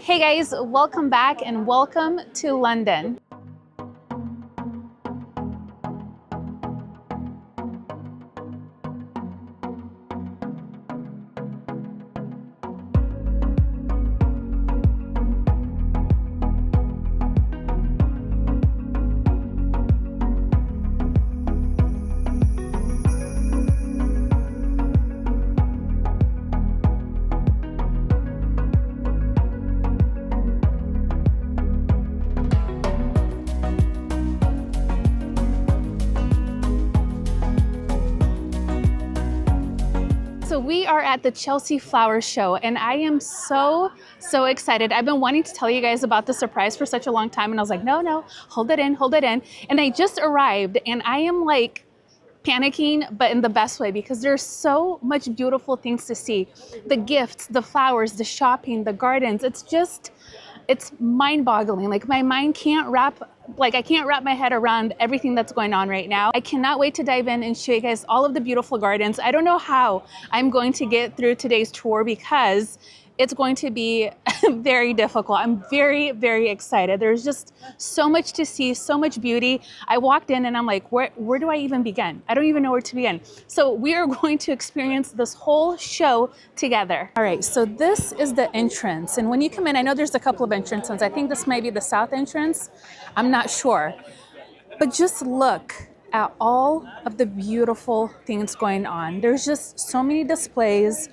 Hey guys, welcome back and welcome to London. So we are at the Chelsea Flower Show and I am so excited. I've been wanting to tell you guys about the surprise for such a long time and I was like, no, hold it in. And I just arrived and I am like panicking, but in the best way because there's so much beautiful things to see. The gifts, the flowers, the shopping, the gardens. It's mind-boggling. Like my mind can't wrap my head around everything that's going on right now. I cannot wait to dive in and show you guys all of the beautiful gardens. I don't know how I'm going to get through today's tour because it's going to be very difficult. I'm very excited. There's just so much to see, so much beauty. I walked in and I'm like, where do I even begin? I don't even know where to begin. So we are going to experience this whole show together. All right, so this is the entrance. And when you come in, I know there's a couple of entrances. I think this might be the south entrance. I'm not sure. But just look at all of the beautiful things going on. There's just so many displays.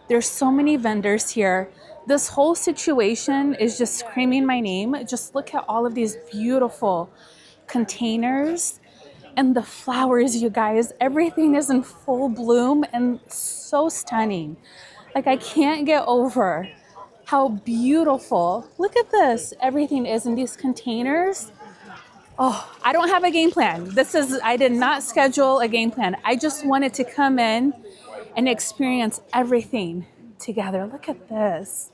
There's so many vendors here. This whole situation is just screaming my name. Just look at all of these beautiful containers and the flowers, you guys. Everything is in full bloom and so stunning. Like I can't get over how beautiful. Look at this. Everything is in these containers. Oh, I don't have a game plan. I did not schedule a game plan. I just wanted to come in and experience everything together. Look at this.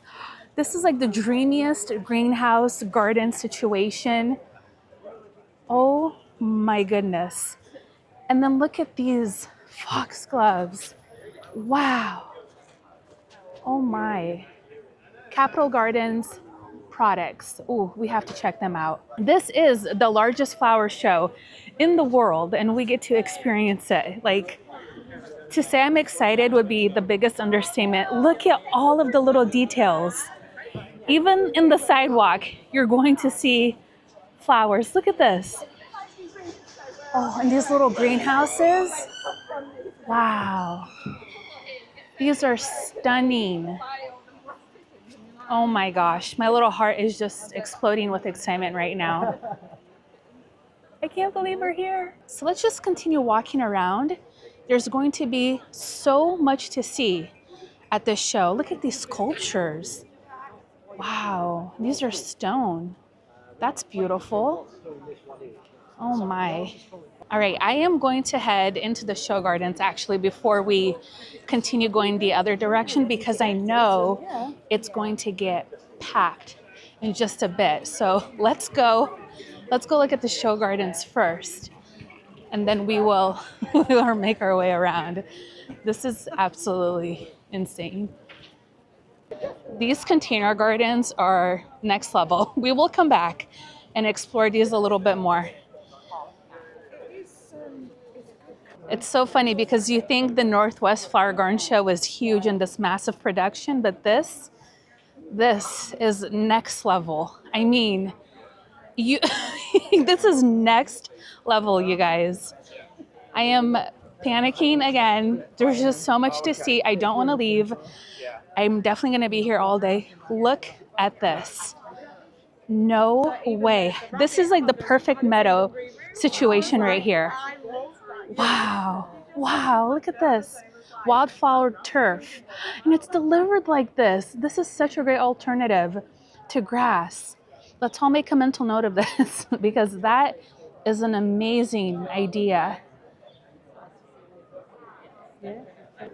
This is like the dreamiest greenhouse garden situation. Oh my goodness. And then look at these foxgloves. Wow. Oh my. Capital Gardens products. Oh, we have to check them out. This is the largest flower show in the world and we get to experience it. Like, to say I'm excited would be the biggest understatement. Look at all of the little details. Even in the sidewalk, you're going to see flowers. Look at this. Oh, and these little greenhouses. Wow. These are stunning. Oh my gosh, my little heart is just exploding with excitement right now. I can't believe we're here. So let's just continue walking around. There's going to be so much to see at this show. Look at these sculptures. Wow, these are stone. That's beautiful. Oh my. All right, I am going to head into the show gardens actually before we continue going the other direction because I know it's going to get packed in just a bit. So let's go look at the show gardens first. And then we will make our way around. This is absolutely insane. These container gardens are next level. We will come back and explore these a little bit more. It's so funny because you think the Northwest Flower Garden Show was huge in this massive production, but this is next level. I mean, this is next level, you guys. I am panicking again. There's just so much to see. I don't want to leave. I'm definitely going to be here all day. Look at this. No way. This is like the perfect meadow situation right here. Wow. Look at this. Wildflower turf. And it's delivered like this. This is such a great alternative to grass. Let's all make a mental note of this because that is an amazing idea.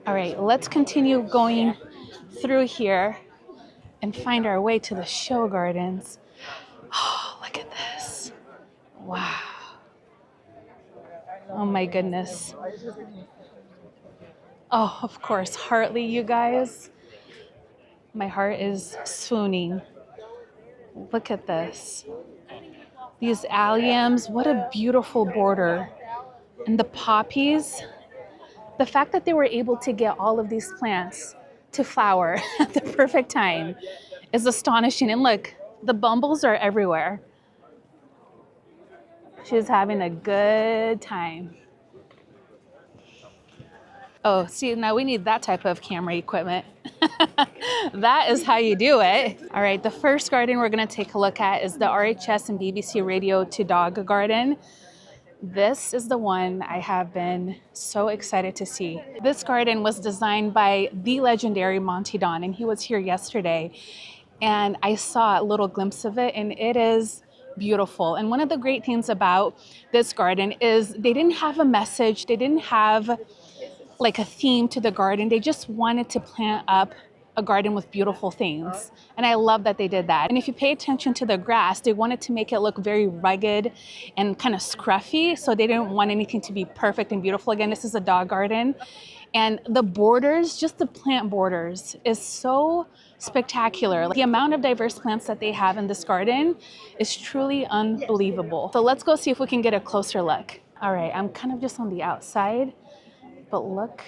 All right, let's continue going through here and find our way to the show gardens. Oh, look at this. Wow. Oh my goodness. Oh, of course, Hartley, you guys. My heart is swooning. Look at this. These alliums, what a beautiful border. And the poppies, the fact that they were able to get all of these plants to flower at the perfect time is astonishing. And look, the bumbles are everywhere. She's having a good time. Oh, see, now we need that type of camera equipment. That is how you do it. All right, the first garden we're gonna take a look at is the RHS and BBC Radio to Dog Garden. This is the one I have been so excited to see. This garden was designed by the legendary Monty Don, and he was here yesterday. And I saw a little glimpse of it, and it is beautiful. And one of the great things about this garden is they didn't have a message, they didn't have like a theme to the garden. They just wanted to plant up a garden with beautiful things. And I love that they did that. And if you pay attention to the grass, they wanted to make it look very rugged and kind of scruffy. So they didn't want anything to be perfect and beautiful. Again, this is a dog garden. And the borders, just the plant borders, is so spectacular. The amount of diverse plants that they have in this garden is truly unbelievable. So let's go see if we can get a closer look. All right, I'm kind of just on the outside. But look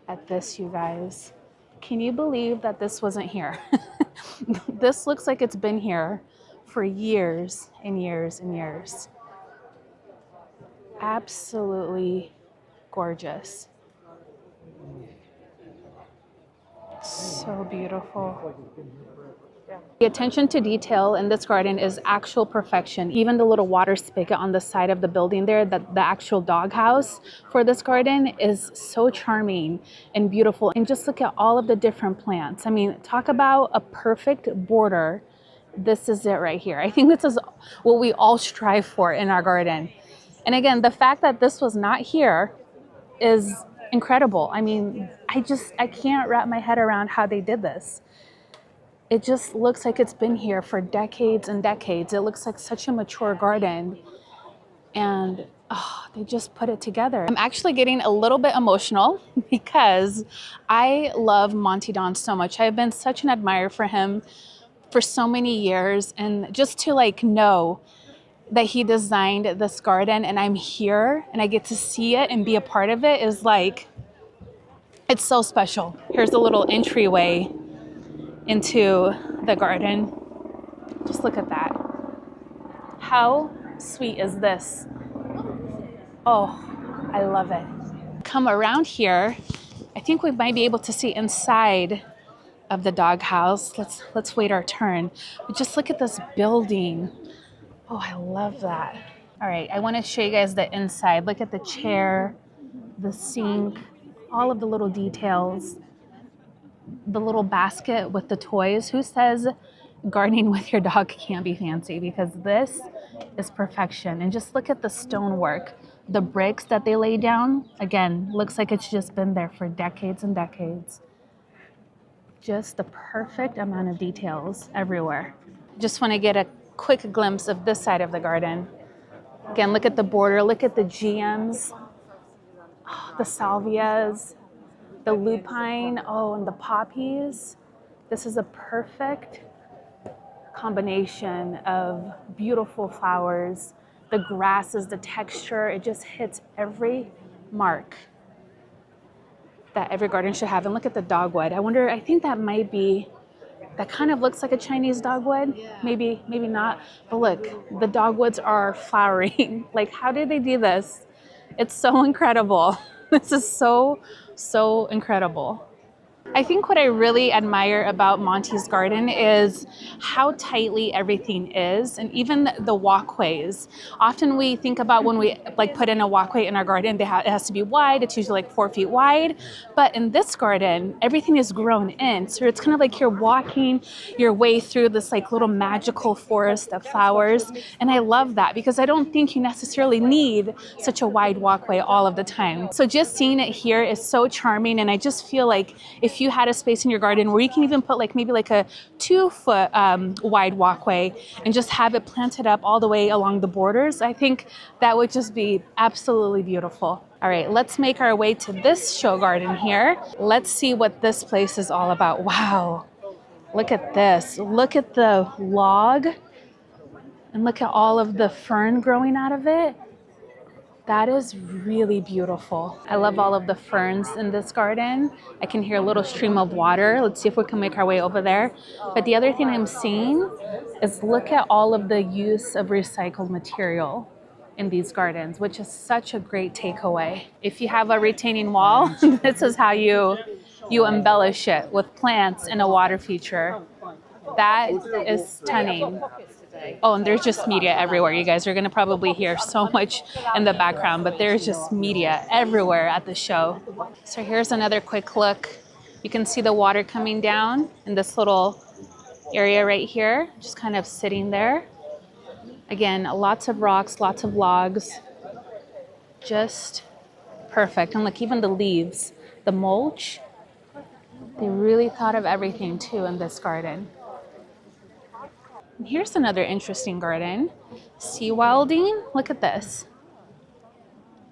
at this, you guys. Can you believe that this wasn't here? This looks like it's been here for years and years and years. Absolutely gorgeous. So beautiful. The attention to detail in this garden is actual perfection. Even the little water spigot on the side of the building there, the actual doghouse for this garden is so charming and beautiful. And just look at all of the different plants. I mean, talk about a perfect border. This is it right here. I think this is what we all strive for in our garden. And again, the fact that this was not here is incredible. I mean, I can't wrap my head around how they did this. It just looks like it's been here for decades and decades. It looks like such a mature garden. And they just put it together. I'm actually getting a little bit emotional because I love Monty Don so much. I've been such an admirer for him for so many years. And just to like know that he designed this garden and I'm here and I get to see it and be a part of it is like, it's so special. Here's a little entryway into the garden. Just look at that. How sweet is this? Oh, I love it. Come around here. I think we might be able to see inside of the doghouse. Let's wait our turn. But just look at this building. Oh, I love that. All right, I want to show you guys the inside. Look at the chair, the sink, all of the little details. The little basket with the toys. Who says gardening with your dog can't be fancy? Because this is perfection. And just look at the stonework, the bricks that they lay down. Again, looks like it's just been there for decades and decades. Just the perfect amount of details everywhere. Just want to get a quick glimpse of this side of the garden. Again, look at the border, look at the GMs, the salvias, the lupine, and the poppies. This is a perfect combination of beautiful flowers, the grasses, the texture. It just hits every mark that every garden should have. And look at the dogwood. I think that might be, that kind of looks like a Chinese dogwood. Yeah. Maybe not. But look, the dogwoods are flowering. Like, how did they do this? It's so incredible. This is so incredible. I think what I really admire about Monty's garden is how tightly everything is, and even the walkways. Often we think about when we put in a walkway in our garden, it has to be wide. It's usually 4 feet wide. But in this garden, everything is grown in. So it's kind of like you're walking your way through this little magical forest of flowers. And I love that because I don't think you necessarily need such a wide walkway all of the time. So just seeing it here is so charming. And I just feel like if you had a space in your garden where you can even put maybe a 2-foot wide walkway and just have it planted up all the way along the borders, I think that would just be absolutely beautiful. All right, let's make our way to this show garden here. Let's see what this place is all about. Wow. Look at this. Look at the log and look at all of the fern growing out of it. That is really beautiful. I love all of the ferns in this garden. I can hear a little stream of water. Let's see if we can make our way over there. But the other thing I'm seeing is look at all of the use of recycled material in these gardens, which is such a great takeaway. If you have a retaining wall, this is how you embellish it with plants and a water feature. That is stunning. Oh, and there's just media everywhere. You guys are going to probably hear so much in the background, but there's just media everywhere at the show. So here's another quick look. You can see the water coming down in this little area right here, just kind of sitting there. Again, lots of rocks, lots of logs, just perfect. And look, even the leaves, the mulch, they really thought of everything too in this garden. And here's another interesting garden. Sea wilding, look at this.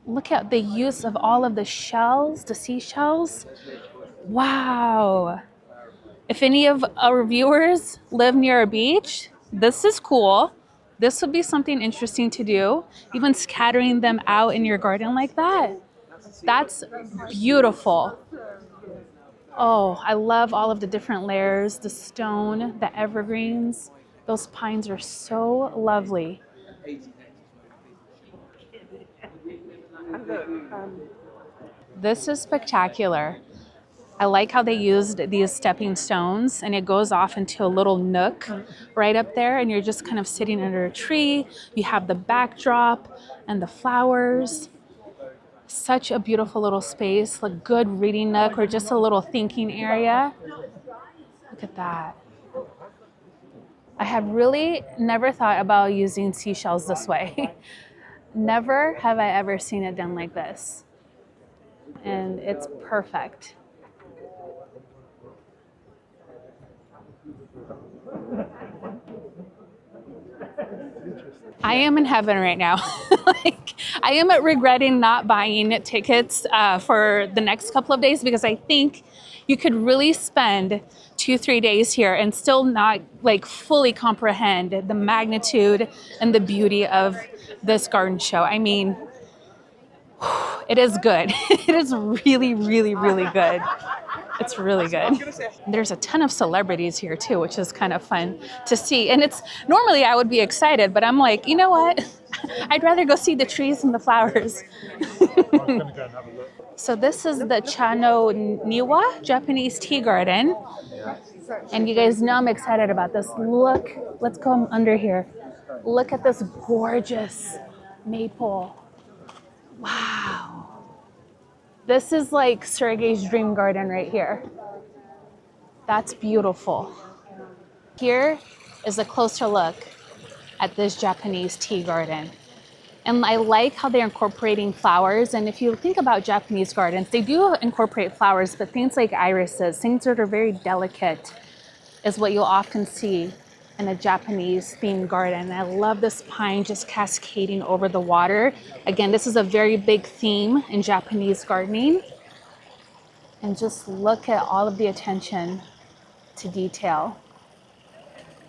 Look at the use of all of the shells, the seashells. Wow. If any of our viewers live near a beach, this is cool. This would be something interesting to do. Even scattering them out in your garden like that. That's beautiful. Oh, I love all of the different layers, the stone, the evergreens. Those pines are so lovely. This is spectacular. I like how they used these stepping stones and it goes off into a little nook right up there and you're just kind of sitting under a tree. You have the backdrop and the flowers. Such a beautiful little space, a good reading nook or just a little thinking area. Look at that. I have really never thought about using seashells this way. Never have I ever seen it done like this. And it's perfect. I am in heaven right now. I am regretting not buying tickets for the next couple of days because I think you could really spend 2-3 days here and still not fully comprehend the magnitude and the beauty of this garden show. I mean, it is good. It is really, really, really good. It's really good. There's a ton of celebrities here too, which is kind of fun to see. And it's normally I would be excited, but I'm like, you know what? I'd rather go see the trees and the flowers. So this is the Chano Niwa Japanese tea garden. And you guys know I'm excited about this. Look, let's go under here. Look at this gorgeous maple. Wow. This is like Sergei's dream garden right here. That's beautiful. Here is a closer look at this Japanese tea garden. And I like how they're incorporating flowers. And if you think about Japanese gardens, they do incorporate flowers, but things like irises, things that are very delicate is what you'll often see in a Japanese themed garden. I love this pine just cascading over the water. Again, this is a very big theme in Japanese gardening. And just look at all of the attention to detail.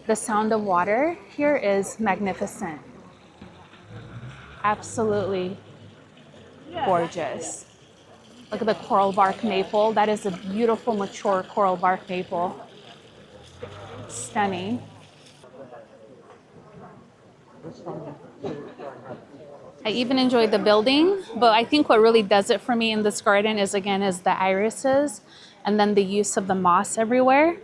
The sound of water here is magnificent. Absolutely gorgeous. Look at the coral bark maple. That is a beautiful, mature coral bark maple. Stunning. I even enjoyed the building, but I think what really does it for me in this garden is the irises and then the use of the moss everywhere.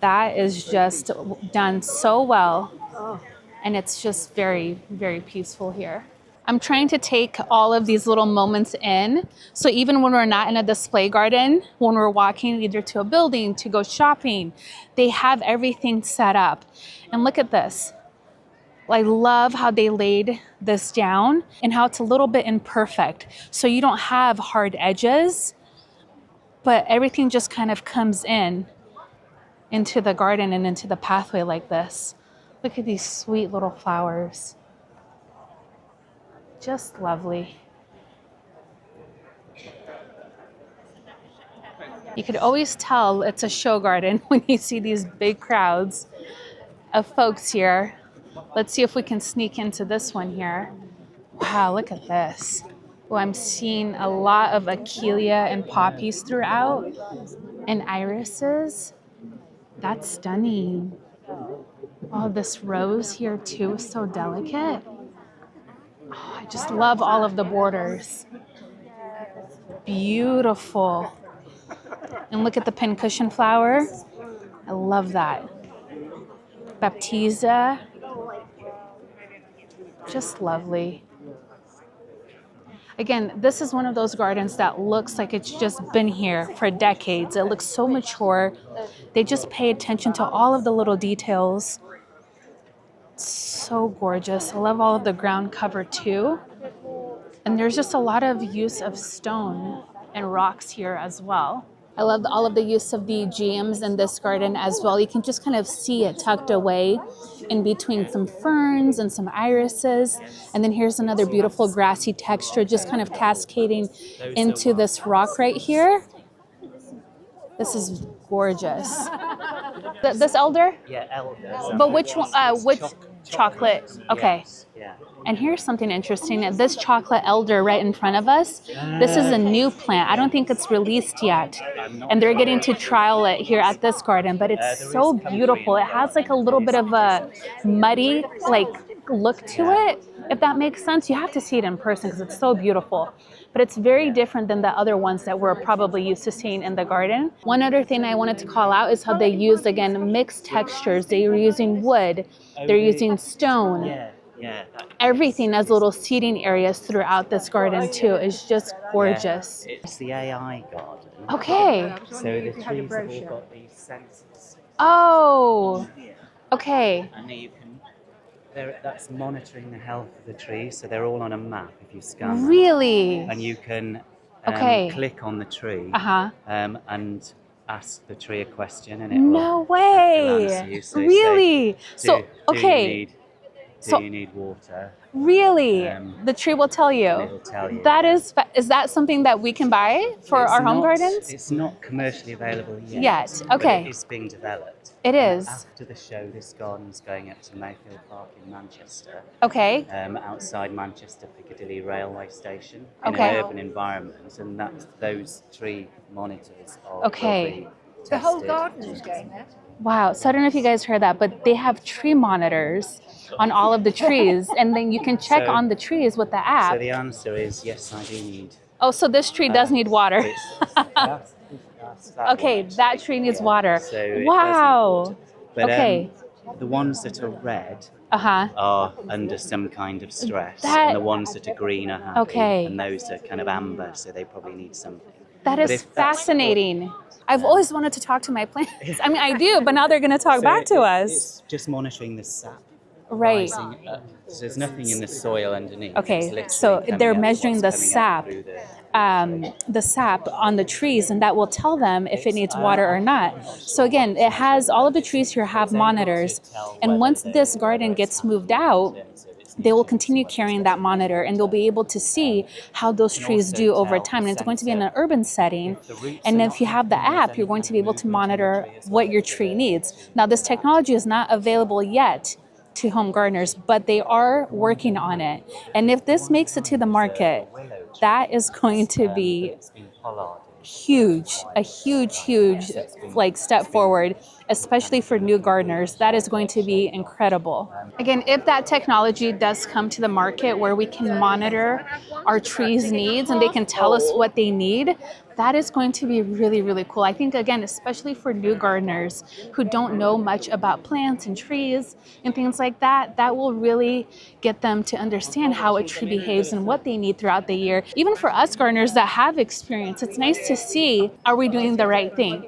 That is just done so well. And it's just very, very peaceful here. I'm trying to take all of these little moments in. So even when we're not in a display garden, when we're walking either to a building, to go shopping, they have everything set up. And look at this. I love how they laid this down and how it's a little bit imperfect. So you don't have hard edges, but everything just kind of comes into the garden and into the pathway like this. Look at these sweet little flowers. Just lovely. You could always tell it's a show garden when you see these big crowds of folks here. Let's see if we can sneak into this one here. Wow, look at this. Well, I'm seeing a lot of achillea and poppies throughout, and irises. That's stunning. Oh, this rose here too is so delicate. Oh, I just love all of the borders. Beautiful. And look at the pincushion flower. I love that. Baptisia. Just lovely. Again, this is one of those gardens that looks like it's just been here for decades. It looks so mature. They just pay attention to all of the little details. So gorgeous. I love all of the ground cover too. And there's just a lot of use of stone and rocks here as well. I love all of the use of the geums in this garden as well. You can just kind of see it tucked away in between some ferns and some irises. And then here's another beautiful grassy texture just kind of cascading into this rock right here. This is gorgeous. This elder? Yeah, elder. But which one? Which chocolate? Okay. Yes, yeah. And here's something interesting. This chocolate elder right in front of us, this is a new plant. I don't think it's released yet. And they're getting to trial it here at this garden, but it's so beautiful. It has like a little bit of a muddy like look to it, if that makes sense. You have to see it in person because it's so beautiful. But it's very different than the other ones that we're probably used to seeing in the garden. One other thing I wanted to call out is how they used, again, mixed textures. They were using wood, they're using stone. Yeah. Everything as little seating areas throughout this garden too is just gorgeous. Yeah. It's the AI garden. Okay. So the trees have all got these sensors. Oh, okay. And you can, that's monitoring the health of the trees. So they're all on a map if you scan them. Really? And you can click on the tree and ask the tree a question and it no will way. answer you. So really? Say, do you need water? Really? The tree will tell you. It will tell you. That is that something that we can buy for our home gardens? It's not commercially available yet. Okay. But it is being developed. It is. After the show, this garden's going up to Mayfield Park in Manchester. Okay. Outside Manchester Piccadilly railway station in an urban environment, and those tree monitors are will be tested. The whole garden is going there. Wow. So I don't know if you guys heard that, but they have tree monitors on all of the trees, and then you can check on the trees with the app. So the answer is yes, I do need. Oh, so this tree does need water. Okay, that tree needs water. So wow. But, okay. The ones that are red are under some kind of stress, and the ones that are green are happy, and those are kind of amber, so they probably need something. That is fascinating. I've always wanted to talk to my plants. I mean, I do, but now they're going to talk back to us. It's just monitoring the sap. Right. Rising up. So there's nothing in the soil underneath. Okay, so they're measuring the sap. The sap on the trees, and that will tell them if it needs water or not. So again, it has all of the trees here have monitors, and once this garden gets moved out, they will continue carrying that monitor, and they'll be able to see how those trees do over time. And it's going to be in an urban setting, and if you have the app, you're going to be able to monitor what your tree needs. Now, this technology is not available yet to home gardeners, but they are working on it. And if this makes it to the market, that is going to be huge, a huge like step forward, especially for new gardeners. That is going to be incredible. Again, if that technology does come to the market where we can monitor our trees' needs and they can tell us what they need, that is going to be really cool. I think, again, especially for new gardeners who don't know much about plants and trees and things like that, that will really get them to understand how a tree behaves and what they need throughout the year. Even for us gardeners that have experience, it's nice to see, are we doing the right thing?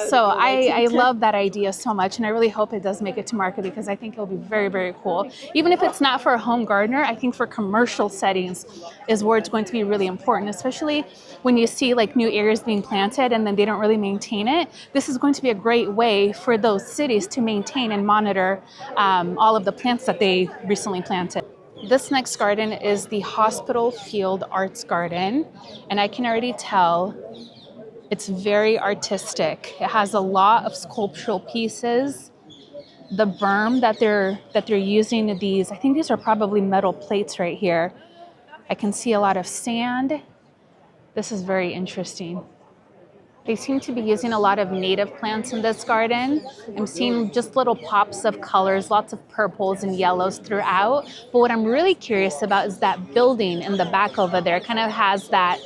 So I love that idea so much, and I really hope it does make it to market because I think it'll be very cool. Even if it's not for a home gardener, I think for commercial settings is where it's going to be really important, especially when you see like new areas being planted and then they don't really maintain it. This is going to be a great way for those cities to maintain and monitor all of the plants that they recently planted. This next garden is the Hospital Field Arts Garden, and I can already tell It's very artistic. It has a lot of sculptural pieces. The berm that they're using, these, I think these are probably metal plates right here. I can see a lot of sand. This is very interesting. They seem to be using a lot of native plants in this garden. I'm seeing just little pops of colors, lots of purples and yellows throughout. But what I'm really curious about is that building in the back over there. It kind of has that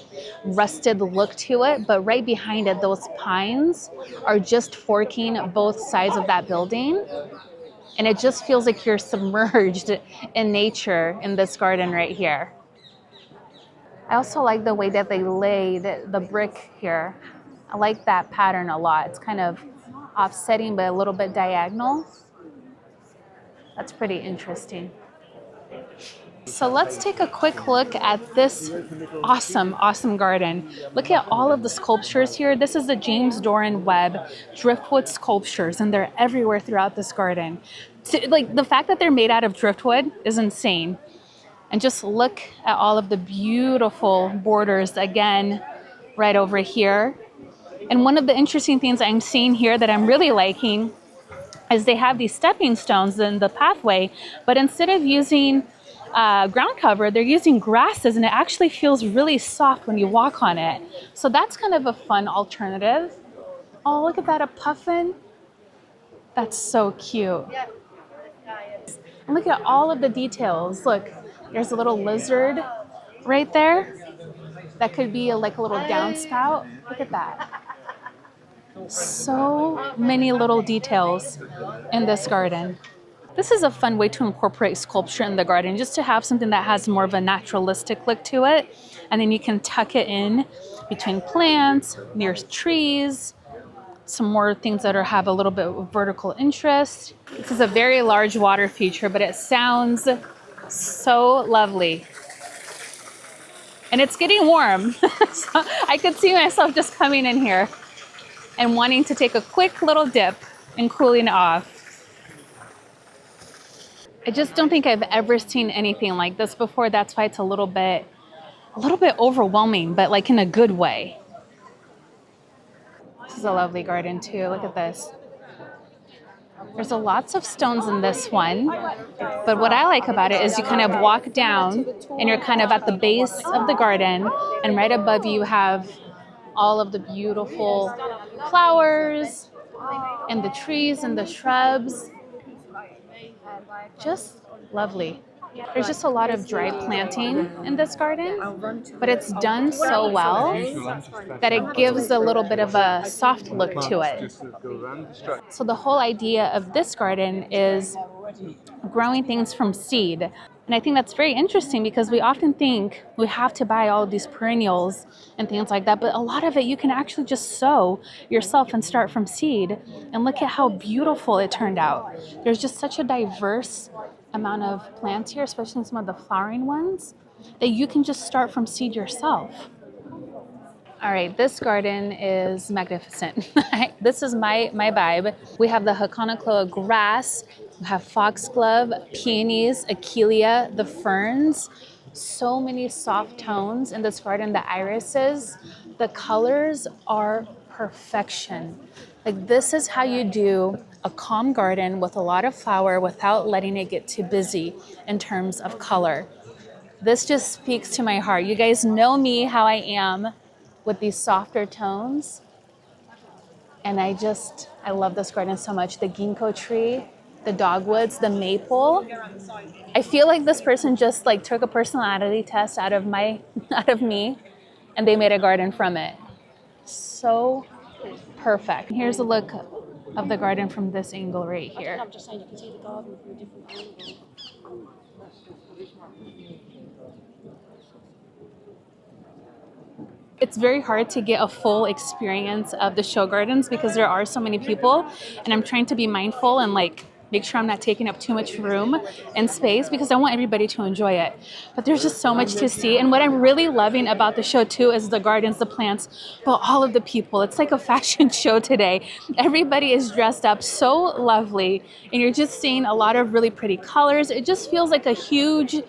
rusted look to it, but right behind it, those pines are just forking both sides of that building. And it just feels like you're submerged in nature in this garden right here. I also like the way that they laid the brick here. I like that pattern a lot. It's kind of offsetting, but a little bit diagonal. That's pretty interesting. So let's take a quick look at this awesome, awesome garden. Look at all of the sculptures here. This is the James Doran Webb driftwood sculptures, and they're everywhere throughout this garden. Like, the fact that they're made out of driftwood is insane. And just look at all of the beautiful borders again, right over here. And one of the interesting things I'm seeing here that I'm really liking is they have these stepping stones in the pathway, but instead of using ground cover, they're using grasses, and it actually feels really soft when you walk on it. So that's kind of a fun alternative. Oh, look at that, a puffin. That's so cute. And look at all of the details. Look, there's a little lizard right there. That could be like a little downspout. Look at that. So many little details in this garden. This is a fun way to incorporate sculpture in the garden, just to have something that has more of a naturalistic look to it. And then you can tuck it in between plants, near trees, some more things that have a little bit of vertical interest. This is a very large water feature, but it sounds so lovely. And it's getting warm. So I could see myself just coming in here and wanting to take a quick little dip and cooling off. I just don't think I've ever seen anything like this before. That's why it's a little bit overwhelming, but like in a good way. This is a lovely garden too. Look at this. There's lots of stones in this one, but what I like about it is you kind of walk down and you're kind of at the base of the garden, and right above you have all of the beautiful flowers and the trees and the shrubs. Just lovely. There's just a lot of dry planting in this garden, but it's done so well that it gives a little bit of a soft look to it. So the whole idea of this garden is growing things from seed. And I think that's very interesting because we often think we have to buy all of these perennials and things like that, but a lot of it you can actually just sow yourself and start from seed. And look at how beautiful it turned out. There's just such a diverse amount of plants here, especially some of the flowering ones, that you can just start from seed yourself. All right, this garden is magnificent. This is my vibe. We have the Hakonakloa grass, we have foxglove, peonies, achillea, the ferns. So many soft tones in this garden, the irises. The colors are perfection. Like, this is how you do a calm garden with a lot of flower without letting it get too busy in terms of color. This just speaks to my heart. You guys know me, how I am with these softer tones. And I love this garden so much. The ginkgo tree, the dogwoods, the maple. I feel like this person just like took a personality test out of me, and they made a garden from it. So perfect. Here's a look of the garden from this angle right here. I'm just saying you can see the garden from a different angle. It's very hard to get a full experience of the show gardens because there are so many people, and I'm trying to be mindful and like make sure I'm not taking up too much room and space because I want everybody to enjoy it. But there's just so much to see. And what I'm really loving about the show too is the gardens, the plants, but all of the people. It's like a fashion show today. Everybody is dressed up so lovely, and you're just seeing a lot of really pretty colors. It just feels like a huge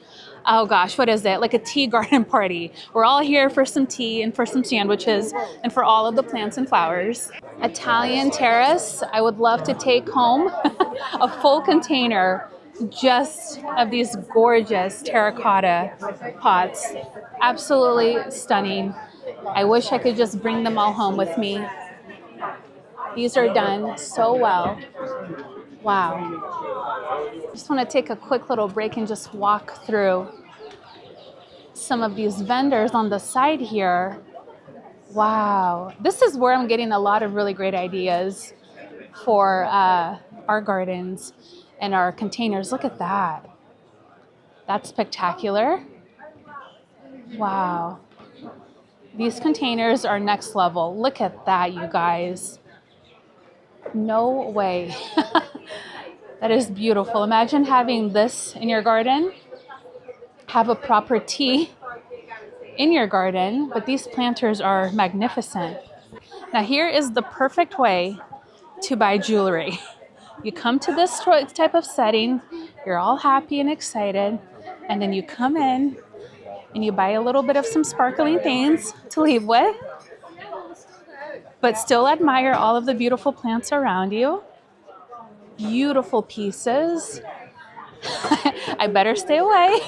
oh gosh, what is it? Like a tea garden party. We're all here for some tea and for some sandwiches and for all of the plants and flowers. Italian terrace. I would love to take home a full container just of these gorgeous terracotta pots. Absolutely stunning. I wish I could just bring them all home with me. These are done so well. Wow. Just want to take a quick little break and just walk through some of these vendors on the side here. Wow. This is where I'm getting a lot of really great ideas for our gardens and our containers. Look at that. That's spectacular. Wow. These containers are next level. Look at that, you guys. No way. That is beautiful. Imagine having this in your garden. Have a proper tea in your garden, but these planters are magnificent. Now here is the perfect way to buy jewelry. You come to this type of setting, you're all happy and excited, and then you come in and you buy a little bit of some sparkling things to leave with, but still admire all of the beautiful plants around you. Beautiful pieces. I better stay away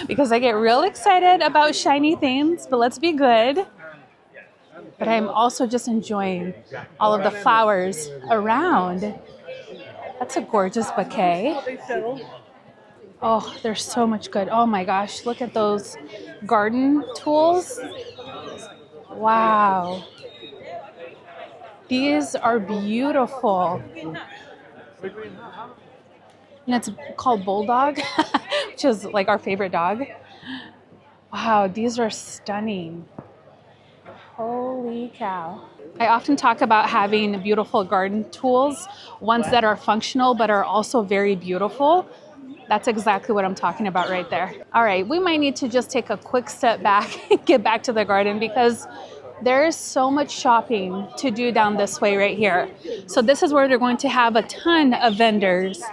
because I get real excited about shiny things, but let's be good. But I'm also just enjoying all of the flowers around. That's a gorgeous bouquet. Oh, there's so much good. Oh my gosh, look at those garden tools. Wow. These are beautiful. And it's called Bulldog, which is like our favorite dog. Wow, these are stunning. Holy cow. I often talk about having beautiful garden tools, ones that are functional but are also very beautiful. That's exactly what I'm talking about right there. All right, we might need to just take a quick step back and get back to the garden because there is so much shopping to do down this way right here. So this is where they're going to have a ton of vendors.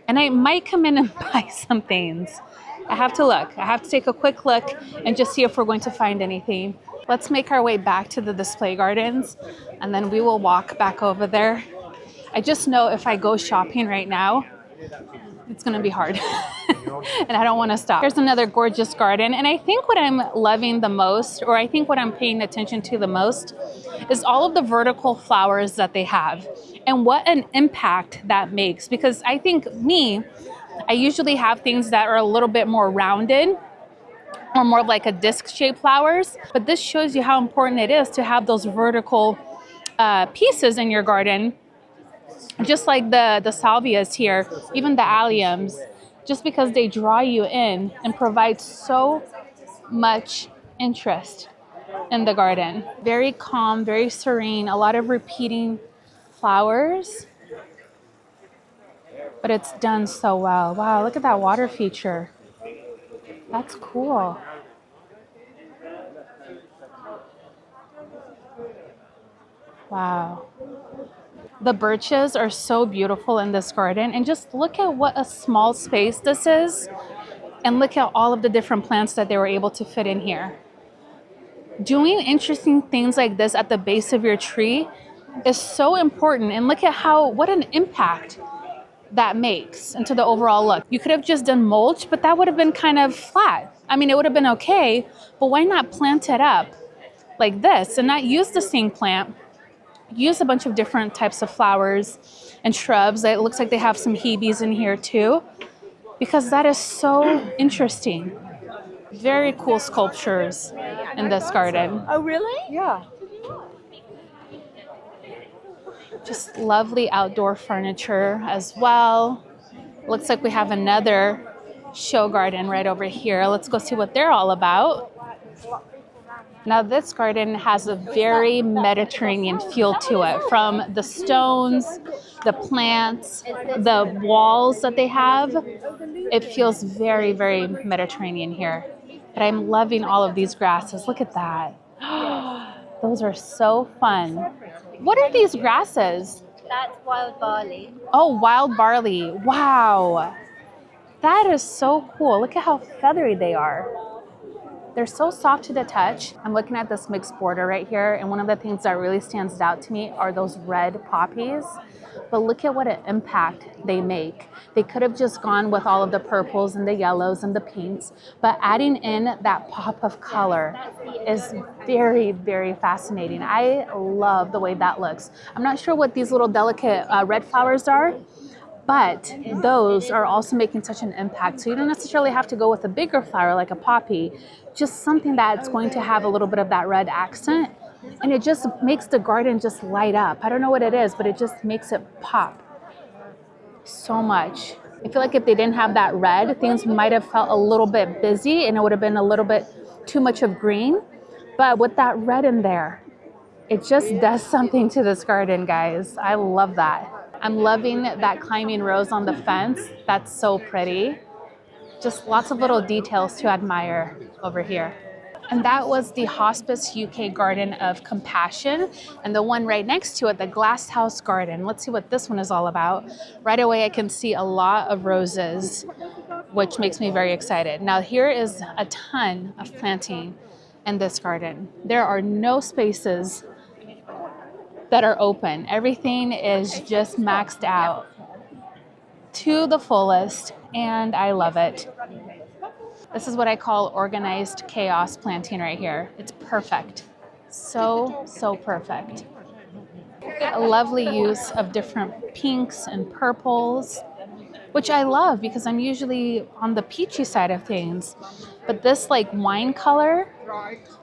And I might come in and buy some things. I have to look. I have to take a quick look and just see if we're going to find anything. Let's make our way back to the display gardens and then we will walk back over there. I just know if I go shopping right now, it's going to be hard. And I don't want to stop. Here's another gorgeous garden. And I think what I'm loving the most, or I think what I'm paying attention to the most, is all of the vertical flowers that they have and what an impact that makes. Because I think I usually have things that are a little bit more rounded or more like a disc-shaped flowers. But this shows you how important it is to have those vertical pieces in your garden. Just like the salvias here, even the alliums, just because they draw you in and provide so much interest in the garden. Very calm, very serene, a lot of repeating flowers, but it's done so well. Wow, look at that water feature. That's cool. Wow. The birches are so beautiful in this garden, and just look at what a small space this is, and look at all of the different plants that they were able to fit in here. Doing interesting things like this at the base of your tree is so important, and look at what an impact that makes into the overall look. You could have just done mulch, but that would have been kind of flat. I mean, it would have been okay, but why not plant it up like this and not use the same plant? Use a bunch of different types of flowers and shrubs. It looks like they have some hebes in here too, because that is so interesting. Very cool sculptures in this garden. Oh, really? Yeah. Just lovely outdoor furniture as well. Looks like we have another show garden right over here. Let's go see what they're all about. Now this garden has a very Mediterranean feel to it, from the stones, the plants, the walls that they have. It feels very, very Mediterranean here. But I'm loving all of these grasses. Look at that. Those are so fun. What are these grasses? That's wild barley. Oh, wild barley. Wow. That is so cool. Look at how feathery they are. They're so soft to the touch. I'm looking at this mixed border right here, and one of the things that really stands out to me are those red poppies. But look at what an impact they make. They could have just gone with all of the purples and the yellows and the pinks, but adding in that pop of color is very, very fascinating. I love the way that looks. I'm not sure what these little delicate red flowers are, but those are also making such an impact. So you don't necessarily have to go with a bigger flower like a poppy, just something that's going to have a little bit of that red accent. And it just makes the garden just light up. I don't know what it is, but it just makes it pop so much. I feel like if they didn't have that red, things might have felt a little bit busy and it would have been a little bit too much of green. But with that red in there, it just does something to this garden, guys. I love that. I'm loving that climbing rose on the fence. That's so pretty. Just lots of little details to admire over here. And that was the Hospice UK Garden of Compassion. And the one right next to it, the Glass House Garden. Let's see what this one is all about. Right away, I can see a lot of roses, which makes me very excited. Now, here is a ton of planting in this garden. There are no spaces that are open. Everything is just maxed out to the fullest, and I love it. This is what I call organized chaos planting right here. It's perfect. So, so perfect. A lovely use of different pinks and purples, which I love because I'm usually on the peachy side of things. But this like wine color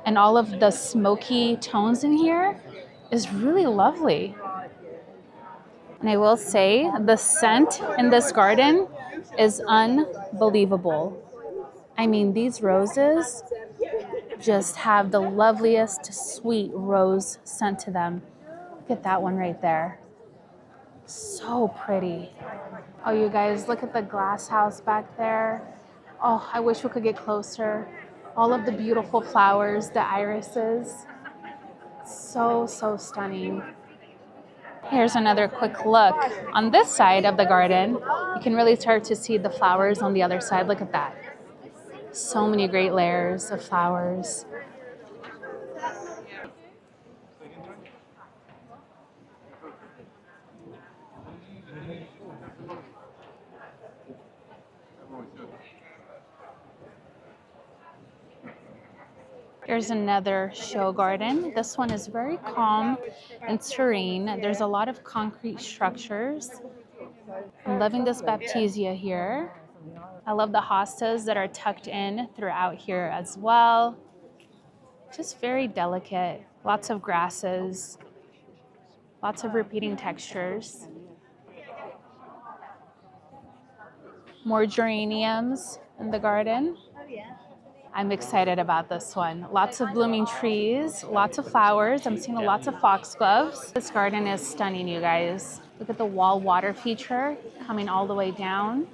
and all of the smoky tones in here is really lovely. And I will say the scent in this garden is unbelievable. I mean, these roses just have the loveliest sweet rose scent to them. Look at that one right there. So pretty. Oh, you guys, look at the glass house back there. Oh, I wish we could get closer. All of the beautiful flowers, the irises. So, so stunning. Here's another quick look on this side of the garden. You can really start to see the flowers on the other side. Look at that. So many great layers of flowers. Here's another show garden. This one is very calm and serene. There's a lot of concrete structures. I'm loving this baptisia here. I love the hostas that are tucked in throughout here as well. Just very delicate. Lots of grasses. Lots of repeating textures. More geraniums in the garden. I'm excited about this one. Lots of blooming trees, lots of flowers. I'm seeing lots of foxgloves. This garden is stunning, you guys. Look at the wall water feature coming all the way down.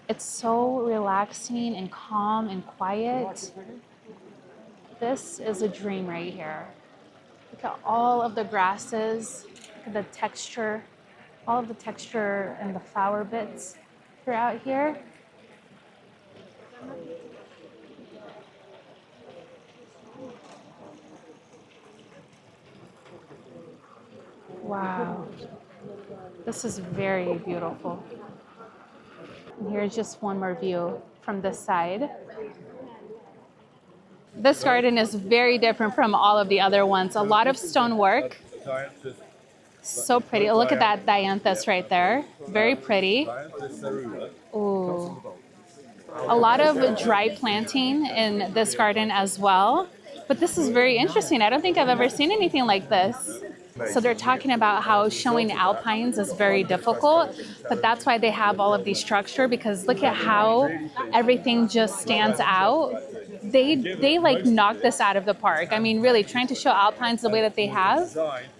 It's so relaxing and calm and quiet. This is a dream right here. Look at all of the grasses. Look at the texture, all of the texture and the flower bits throughout here. Wow, this is very beautiful. And here's just one more view from this side. This garden is very different from all of the other ones. A lot of stonework. So pretty. Look at that dianthus right there. Very pretty. Ooh. A lot of dry planting in this garden as well. But this is very interesting. I don't think I've ever seen anything like this. So they're talking about how showing alpines is very difficult, but that's why they have all of these structure, because look at how everything just stands out. They like knock this out of the park. I mean, really trying to show alpines the way that they have,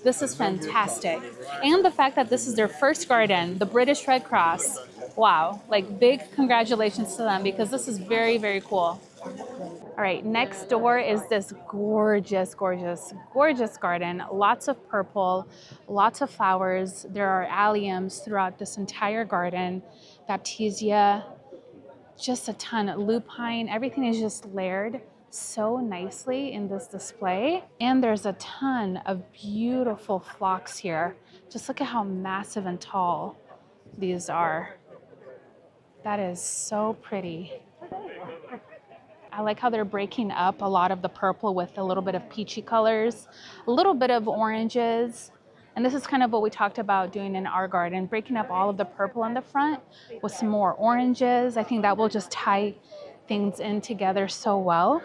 this is fantastic. And the fact that this is their first garden, the British Red Cross, wow, like big congratulations to them, because this is very, very cool. All right, next door is this gorgeous, gorgeous, gorgeous garden. Lots of purple, lots of flowers. There are alliums throughout this entire garden. Baptisia, just a ton of lupine. Everything is just layered so nicely in this display. And there's a ton of beautiful phlox here. Just look at how massive and tall these are. That is so pretty. I like how they're breaking up a lot of the purple with a little bit of peachy colors, a little bit of oranges. And this is kind of what we talked about doing in our garden, breaking up all of the purple on the front with some more oranges. I think that will just tie things in together so well.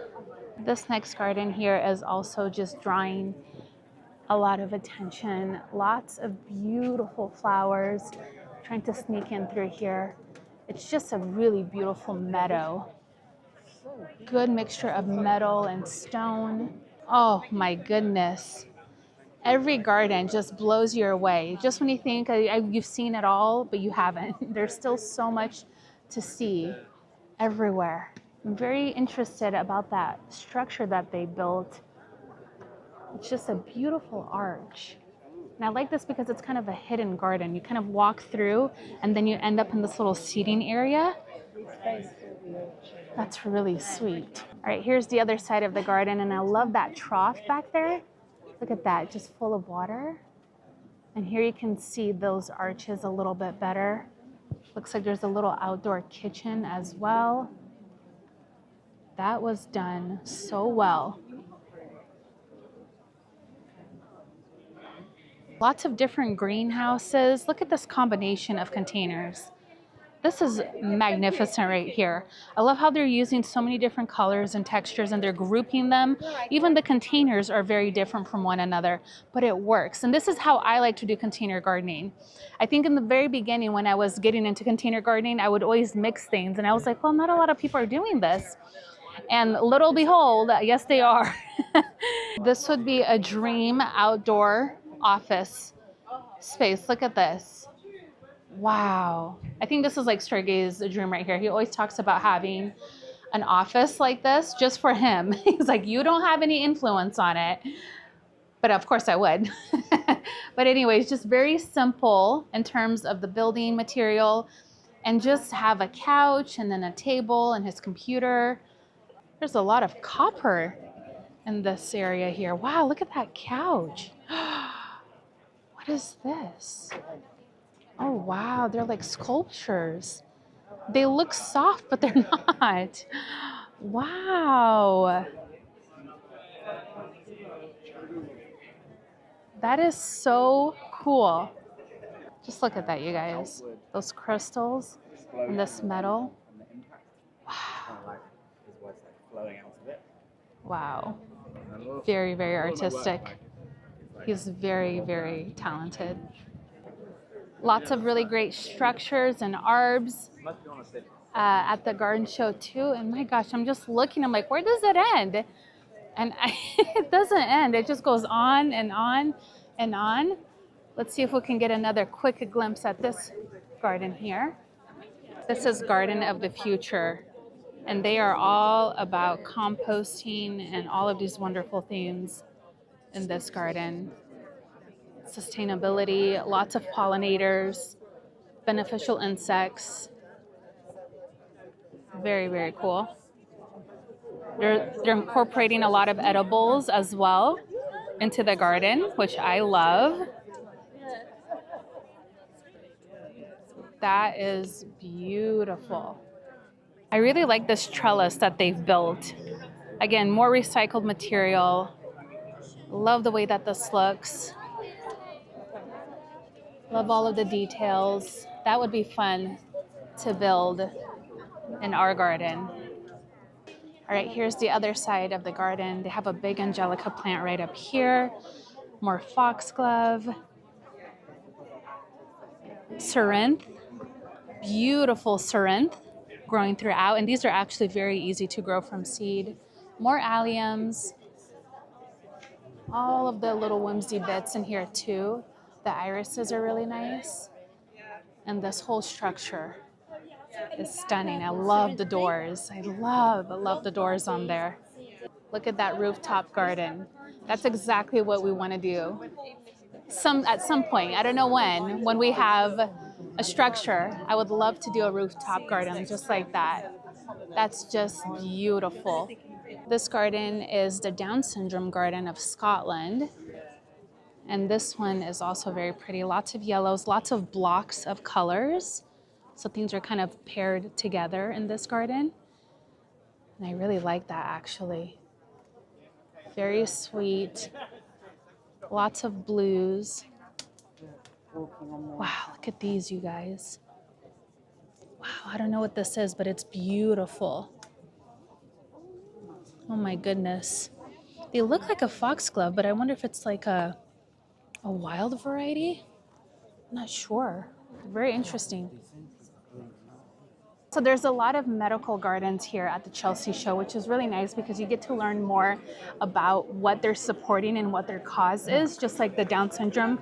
This next garden here is also just drawing a lot of attention. Lots of beautiful flowers. Trying to sneak in through here. It's just a really beautiful meadow. Good mixture of metal and stone. Oh my goodness. Every garden just blows you away. Just when you think you've seen it all, but you haven't. There's still so much to see everywhere. I'm very interested about that structure that they built. It's just a beautiful arch. And I like this because it's kind of a hidden garden. You kind of walk through and then you end up in this little seating area. That's really sweet. All right, here's the other side of the garden, and I love that trough back there. Look at that, just full of water. And here you can see those arches a little bit better. Looks like there's a little outdoor kitchen as well. That was done so well. Lots of different greenhouses. Look at this combination of containers. This is magnificent right here. I love how they're using so many different colors and textures and they're grouping them. Even the containers are very different from one another, but it works. And this is how I like to do container gardening. I think in the very beginning when I was getting into container gardening, I would always mix things. And I was like, well, not a lot of people are doing this. And little behold, yes, they are. This would be a dream outdoor office space. Look at this. Wow. I think this is like Sergey's dream right here. He always talks about having an office like this just for him. He's like, you don't have any influence on it. But of course I would. But anyways, just very simple in terms of the building material, and just have a couch and then a table and his computer. There's a lot of copper in this area here. Wow, look at that couch. What is this? Oh, wow, they're like sculptures. They look soft, but they're not. Wow. That is so cool. Just look at that, you guys. Those crystals and this metal. Wow. Wow. Very, very artistic. He's very, very talented. Lots of really great structures and arbs at the garden show too. And my gosh, I'm just looking, I'm like, where does it end? And it doesn't end. It just goes on and on and on. Let's see if we can get another quick glimpse at this garden here. This is Garden of the Future. And they are all about composting and all of these wonderful things in this garden. Sustainability, lots of pollinators, beneficial insects. Very, very cool. They're incorporating a lot of edibles as well into the garden, which I love. That is beautiful. I really like this trellis that they've built. Again, more recycled material. Love the way that this looks. Love all of the details. That would be fun to build in our garden. All right, here's the other side of the garden. They have a big angelica plant right up here. More foxglove. Ceranth. Beautiful ceranth growing throughout. And these are actually very easy to grow from seed. More alliums. All of the little whimsy bits in here too. The irises are really nice. And this whole structure is stunning. I love the doors. I love the doors on there. Look at that rooftop garden. That's exactly what we want to do. At some point, I don't know when we have a structure, I would love to do a rooftop garden just like that. That's just beautiful. This garden is the Down syndrome garden of Scotland. And this one is also very pretty. Lots of yellows, lots of blocks of colors. So things are kind of paired together in this garden. And I really like that actually. Very sweet. Lots of blues. Wow, look at these, you guys. Wow, I don't know what this is, but it's beautiful. Oh my goodness. They look like a foxglove, but I wonder if it's like a wild variety? I'm not sure. Very interesting. So there's a lot of medical gardens here at the Chelsea show, which is really nice because you get to learn more about what they're supporting and what their cause is, just like the Down syndrome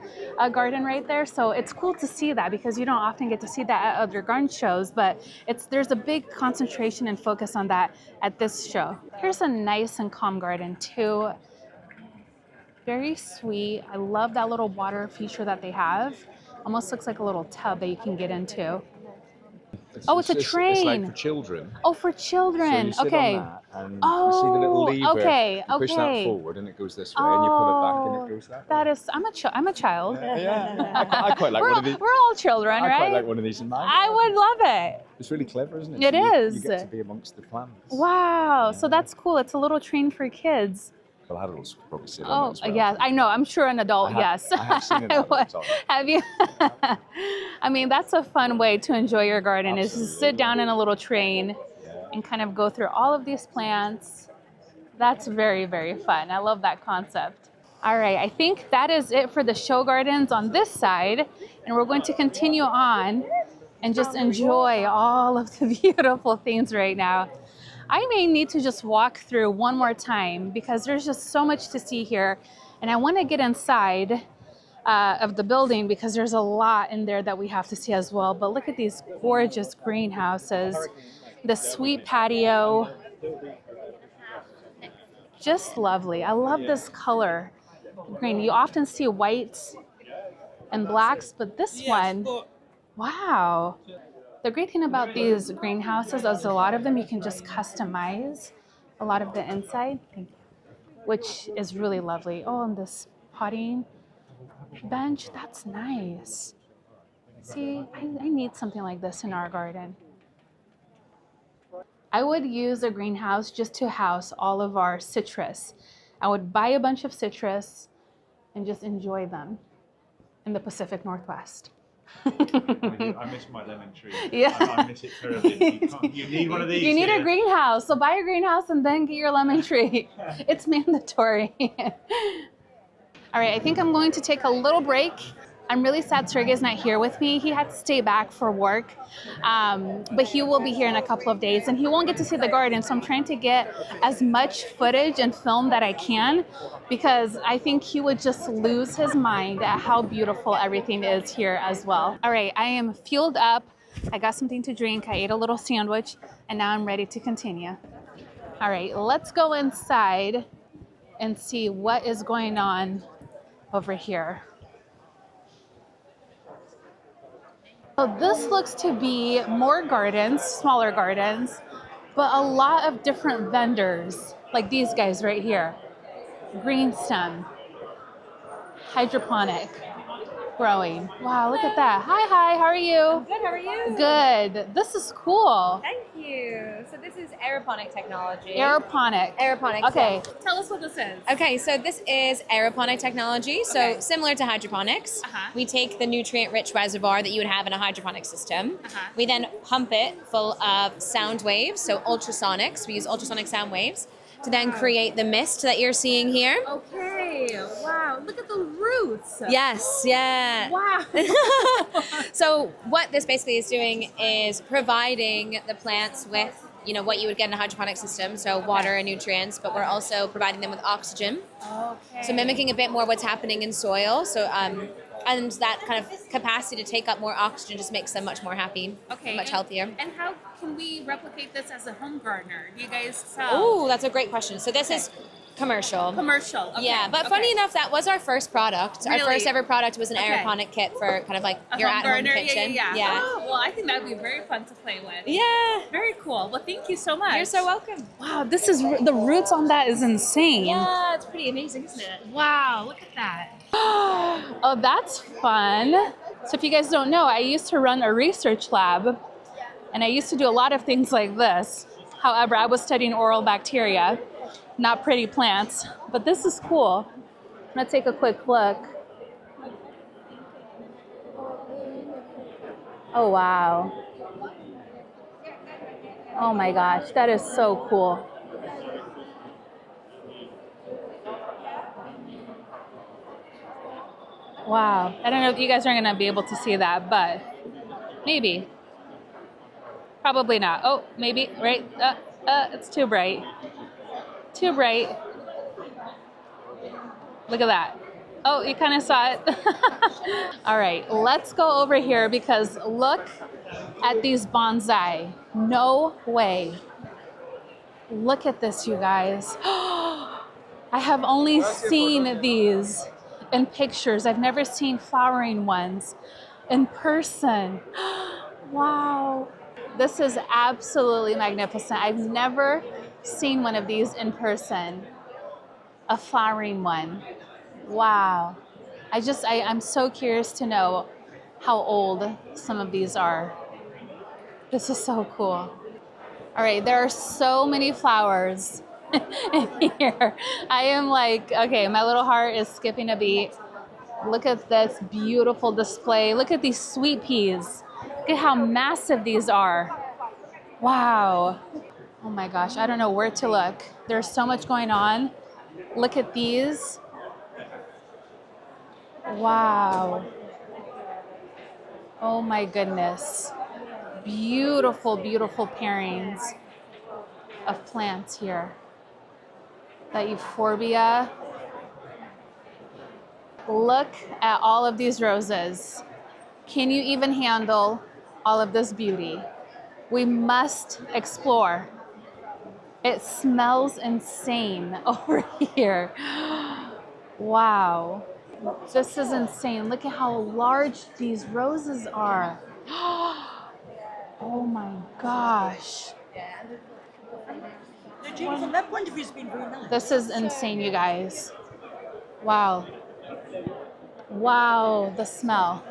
garden right there. So it's cool to see that because you don't often get to see that at other garden shows, but there's a big concentration and focus on that at this show. Here's a nice and calm garden too. Very sweet. I love that little water feature that they have. Almost looks like a little tub that you can get into. It's a train. It's like for children. Oh, for children. So you sit okay. on that and you see the little lever. Okay. You push that forward and it goes this way, and you pull it back and it goes that way. That is. I'm a child. Yeah. I quite like one of these. We're all children, right? I quite like one of these in mine. I would love it. It's really clever, isn't it? It is. You get to be amongst the plants. Wow. Yeah. So that's cool. It's a little train for kids. Well, adults could probably sit on it as well. Yeah, I know. I'm sure an adult, yes. I have seen an adult. Have you? I mean, that's a fun way to enjoy your garden. Absolutely. Is to sit down in a little train and kind of go through all of these plants. That's very, very fun. I love that concept. All right, I think that is it for the show gardens on this side. And we're going to continue on and just enjoy all of the beautiful things right now. I may need to just walk through one more time because there's just so much to see here. And I want to get inside of the building because there's a lot in there that we have to see as well. But look at these gorgeous greenhouses, the sweet patio. Just lovely. I love this color green. You often see whites and blacks, but this one, wow. The great thing about these greenhouses is a lot of them you can just customize a lot of the inside, which is really lovely. Oh, and this potting bench, that's nice. See, I need something like this in our garden. I would use a greenhouse just to house all of our citrus. I would buy a bunch of citrus and just enjoy them in the Pacific Northwest. I miss my lemon tree. Yeah. I miss it terribly. You need one of these. You need a greenhouse. So buy a greenhouse and then get your lemon tree. It's mandatory. All right, I think I'm going to take a little break. I'm really sad Sergey's not here with me. He had to stay back for work, but he will be here in a couple of days and he won't get to see the garden. So I'm trying to get as much footage and film that I can because I think he would just lose his mind at how beautiful everything is here as well. All right, I am fueled up. I got something to drink. I ate a little sandwich and now I'm ready to continue. All right, let's go inside and see what is going on over here. So this looks to be more gardens, smaller gardens, but a lot of different vendors, like these guys right here. Green stem, hydroponic growing. Wow, look at that. Hi, how are you? I'm good, how are you? Good. This is cool. Thank you. So this is aeroponic technology. Aeroponic. Aeroponics. Okay. Yeah. Tell us what this is. Okay, so this is aeroponic technology. So similar to hydroponics, we take the nutrient-rich reservoir that you would have in a hydroponic system. We then pump it full of sound waves, so ultrasonics. We use ultrasonic sound waves to then create the mist that you're seeing here. Okay, wow, look at the roots. Yes, yeah. Wow. So what this basically is doing is providing the plants with, you know, what you would get in a hydroponic system, so water and nutrients, but we're also providing them with oxygen. Okay. So mimicking a bit more what's happening in soil. So and that kind of capacity to take up more oxygen just makes them much more happy, much healthier. And how can we replicate this as a home gardener? Do you guys sell? Oh, that's a great question. So this is Commercial. Commercial. Okay. Yeah, but funny enough, that was our first product. Really? Our first ever product was an Okay. aeroponic kit for kind of like A your home at-home burner? kitchen. Yeah. Oh, well, I think that would be very fun to play with. Yeah. Very cool. Well, thank you so much. You're so welcome. Wow, this is the roots on that is insane. Yeah, it's pretty amazing, isn't it? Wow, look at that. Oh, that's fun. So if you guys don't know, I used to run a research lab, and I used to do a lot of things like this. However, I was studying oral bacteria, not pretty plants, but this is cool. I'm gonna take a quick look. Oh, wow. Oh my gosh, that is so cool. Wow. I don't know if you guys are going to be able to see that, but maybe. Probably not. Oh, maybe, right? It's too bright. Too bright. Look at that. Oh, you kind of saw it. All right, let's go over here because look at these bonsai. No way. Look at this, you guys. I have only seen these in pictures. I've never seen flowering ones in person. Wow. This is absolutely magnificent. I've never seen one of these in person, a flowering one. Wow. I'm so curious to know how old some of these are. This is so cool. All right, there are so many flowers in here. I am like, okay, my little heart is skipping a beat. Look at this beautiful display. Look at these sweet peas. Look at how massive these are. Wow. Oh my gosh, I don't know where to look. There's so much going on. Look at these. Wow. Oh my goodness. Beautiful, beautiful pairings of plants here. That euphorbia. Look at all of these roses. Can you even handle all of this beauty? We must explore. It smells insane over here. Wow. This is insane. Look at how large these roses are. Oh my gosh. From that point of view, it's been very nice. This is insane, you guys. Wow. Wow, the smell.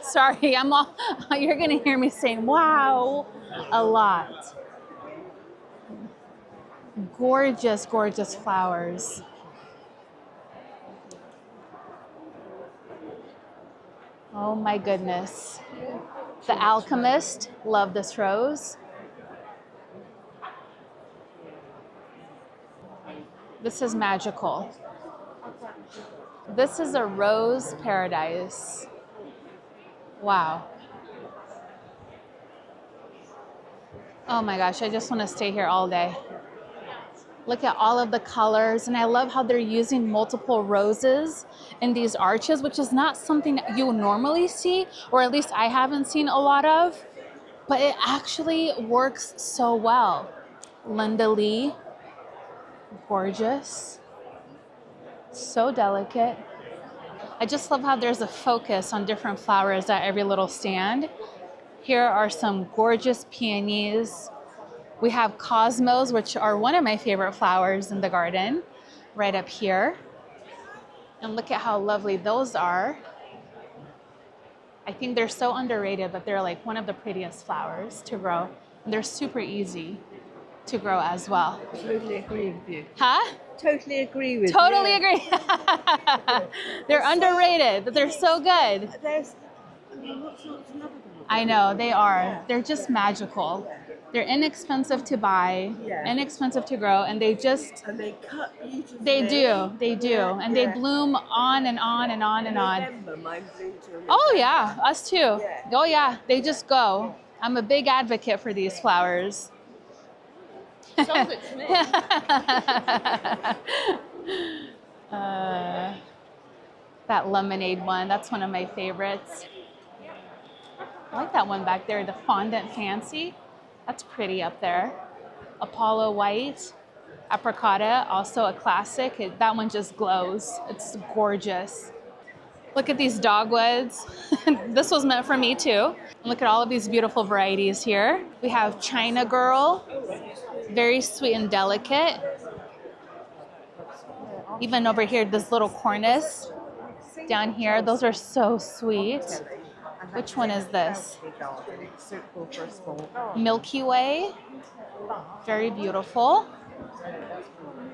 Sorry, you're gonna hear me saying wow a lot. Gorgeous, gorgeous flowers. Oh my goodness. The Alchemist, love this rose. This is magical. This is a rose paradise. Wow. Oh my gosh, I just want to stay here all day. Look at all of the colors, and I love how they're using multiple roses in these arches, which is not something that you normally see, or at least I haven't seen a lot of, but it actually works so well. Linda Lee, gorgeous, so delicate. I just love how there's a focus on different flowers at every little stand. Here are some gorgeous peonies. We have cosmos, which are one of my favorite flowers in the garden, right up here. And look at how lovely those are. I think they're so underrated, but they're like one of the prettiest flowers to grow. And they're super easy to grow as well. Totally agree with you. Huh? Totally agree with you. Totally agree. They're underrated, but they're so good. There's, what's another one? I know, they are. They're just magical. They're inexpensive to buy, inexpensive to grow, and they just... And they cut beautifully. They do. And they bloom on and on and on and on. November, mine bloomed till Oh yeah, us too. Yeah. Oh yeah, they just go. I'm a big advocate for these flowers. Sold it to me. That lemonade one, that's one of my favorites. I like that one back there, the fondant fancy. That's pretty up there. Apollo white. Apricota, also a classic. That one just glows. It's gorgeous. Look at these dogwoods. This was meant for me too. Look at all of these beautiful varieties here. We have China Girl, very sweet and delicate. Even over here, this little cornice down here, those are so sweet. Which one is this? Milky Way, very beautiful.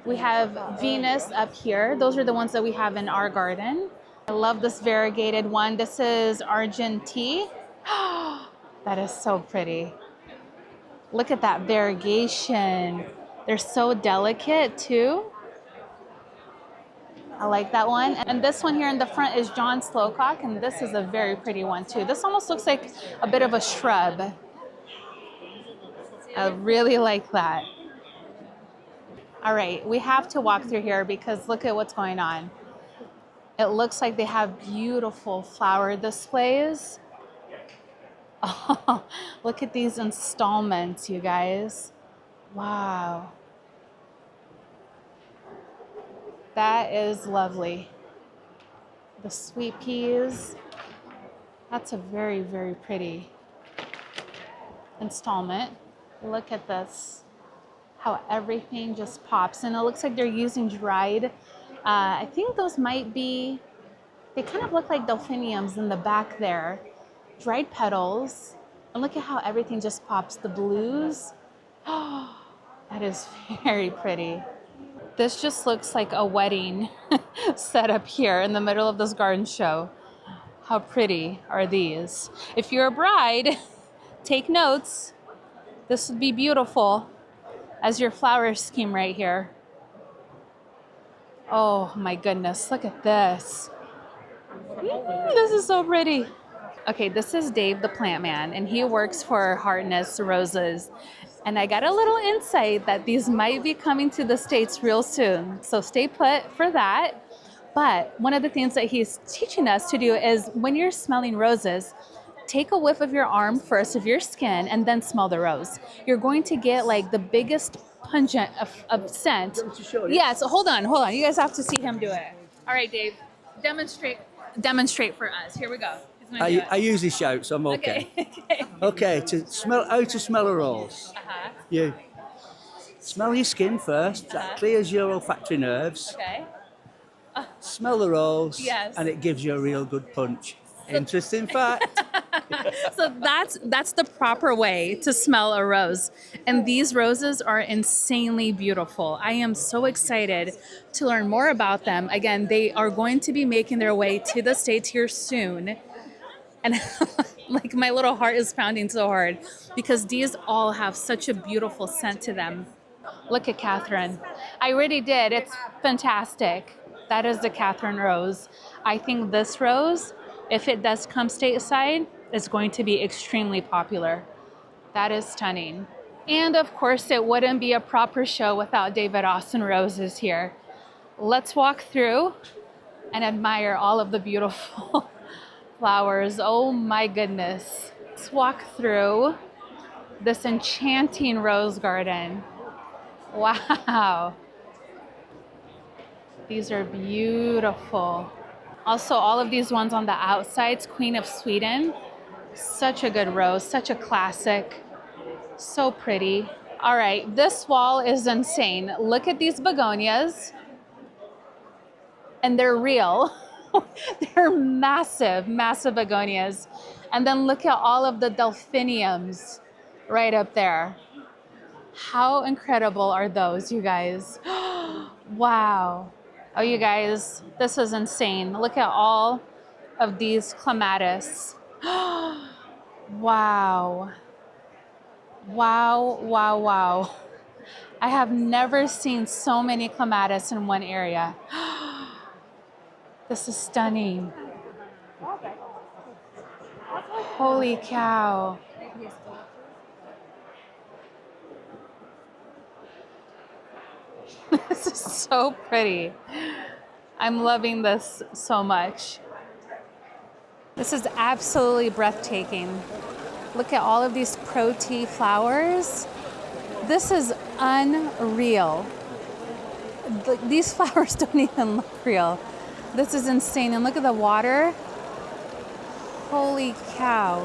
We have Venus up here. Those are the ones that we have in our garden. I love this variegated one. This is Argentine. That is so pretty. Look at that variegation. They're so delicate too. I like that one. And this one here in the front is John Slowcock, and this is a very pretty one too. This almost looks like a bit of a shrub. I really like that. All right, we have to walk through here because look at what's going on. It looks like they have beautiful flower displays. Oh, look at these installments, you guys. Wow. That is lovely. The sweet peas. That's a very, very pretty installment. Look at this. How everything just pops. And it looks like they're using dried. I think those might be, they kind of look like delphiniums in the back there. Dried petals. And look at how everything just pops. The blues. Oh, that is very pretty. This just looks like a wedding set up here in the middle of this garden show. How pretty are these? If you're a bride, take notes. This would be beautiful as your flower scheme right here. Oh my goodness, look at this. This is so pretty. Okay, this is Dave the plant man, and he works for Hartness Roses. And I got a little insight that these might be coming to the States real soon. So stay put for that. But one of the things that he's teaching us to do is when you're smelling roses, take a whiff of your arm first of your skin and then smell the rose. You're going to get like the biggest pungent of scent. Yeah, so hold on. You guys have to see him do it. All right, Dave, demonstrate for us. Here we go. I usually shout, so I'm okay. Okay, to smell, how to smell a rose. You smell your skin first. That clears your olfactory nerves. Okay. Smell the rose, yes, and it gives you a real good punch. Interesting fact. So that's the proper way to smell a rose. And these roses are insanely beautiful. I am so excited to learn more about them. Again, they are going to be making their way to the States here soon. And like my little heart is pounding so hard because these all have such a beautiful scent to them. Look at Catherine. I already did. It's fantastic. That is the Catherine rose. I think this rose, if it does come stateside, is going to be extremely popular. That is stunning. And of course, it wouldn't be a proper show without David Austin roses here. Let's walk through and admire all of the beautiful flowers. Oh my goodness. Let's walk through this enchanting rose garden. Wow. These are beautiful. Also, all of these ones on the outsides, Queen of Sweden. Such a good rose, such a classic. So pretty. All right, this wall is insane. Look at these begonias. And they're real. They're massive, massive begonias. And then look at all of the delphiniums right up there. How incredible are those, you guys? Wow. Oh, you guys, this is insane. Look at all of these clematis. Wow. Wow, wow, wow. I have never seen so many clematis in one area. This is stunning. Holy cow. This is so pretty. I'm loving this so much. This is absolutely breathtaking. Look at all of these pro-tea flowers. This is unreal. These flowers don't even look real. This is insane. And look at the water. Holy cow.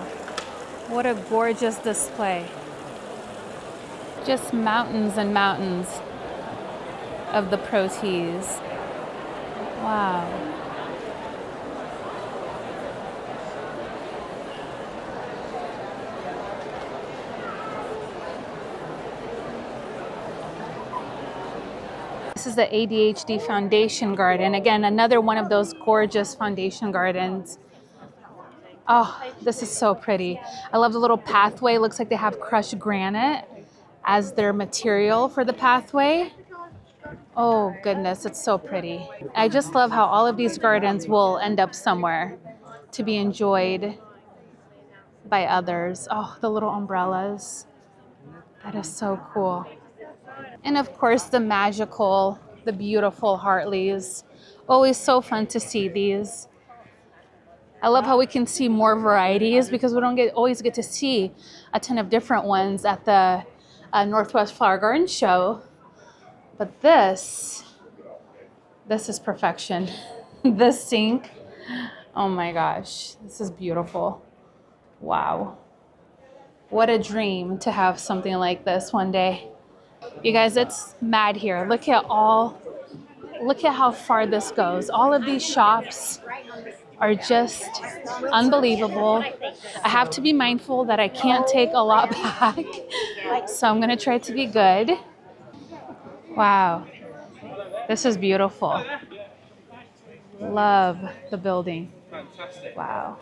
What a gorgeous display. Just mountains and mountains of the protease. Wow. This is the ADHD Foundation Garden. Again, another one of those gorgeous foundation gardens. Oh, this is so pretty. I love the little pathway. Looks like they have crushed granite as their material for the pathway. Oh goodness, it's so pretty. I just love how all of these gardens will end up somewhere to be enjoyed by others. Oh, the little umbrellas. That is so cool. And of course, the magical, the beautiful Hartleys. Always so fun to see these. I love how we can see more varieties because we don't always get to see a ton of different ones at the Northwest Flower Garden Show. But this is perfection. This sink, oh my gosh, this is beautiful. Wow. What a dream to have something like this one day. You guys, it's mad here. Look at how far this goes. All of these shops are just unbelievable. I have to be mindful that I can't take a lot back. So I'm gonna try to be good. Wow, this is beautiful. Love the building. Wow.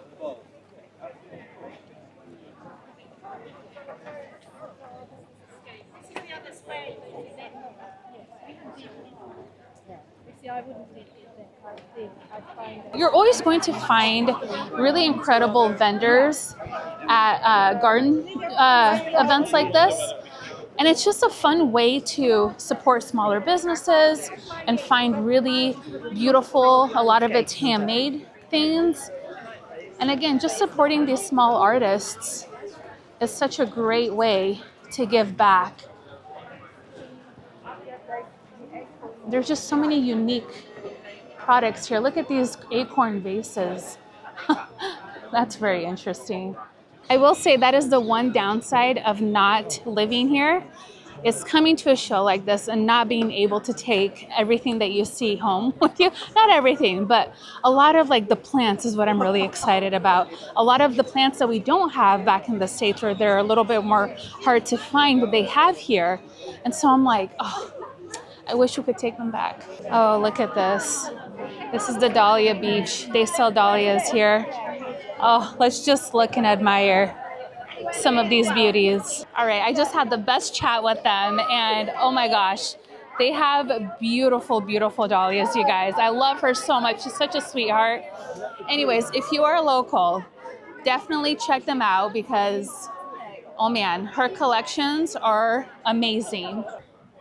You're always going to find really incredible vendors at garden events like this. And it's just a fun way to support smaller businesses and find really beautiful, a lot of it's handmade things. And again, just supporting these small artists is such a great way to give back. There's just so many unique products here. Look at these acorn vases. That's very interesting. I will say that is the one downside of not living here, is coming to a show like this and not being able to take everything that you see home with you. Not everything, but a lot of like the plants is what I'm really excited about. A lot of the plants that we don't have back in the States, or they're a little bit more hard to find, but they have here. And so I'm like, oh, I wish we could take them back. Oh, look at this. This is the Dahlia Beach. They sell dahlias here. Oh, let's just look and admire some of these beauties. All right, I just had the best chat with them, and oh my gosh, they have beautiful, beautiful dahlias, you guys. I love her so much. She's such a sweetheart. Anyways, if you are local, definitely check them out because, oh man, her collections are amazing.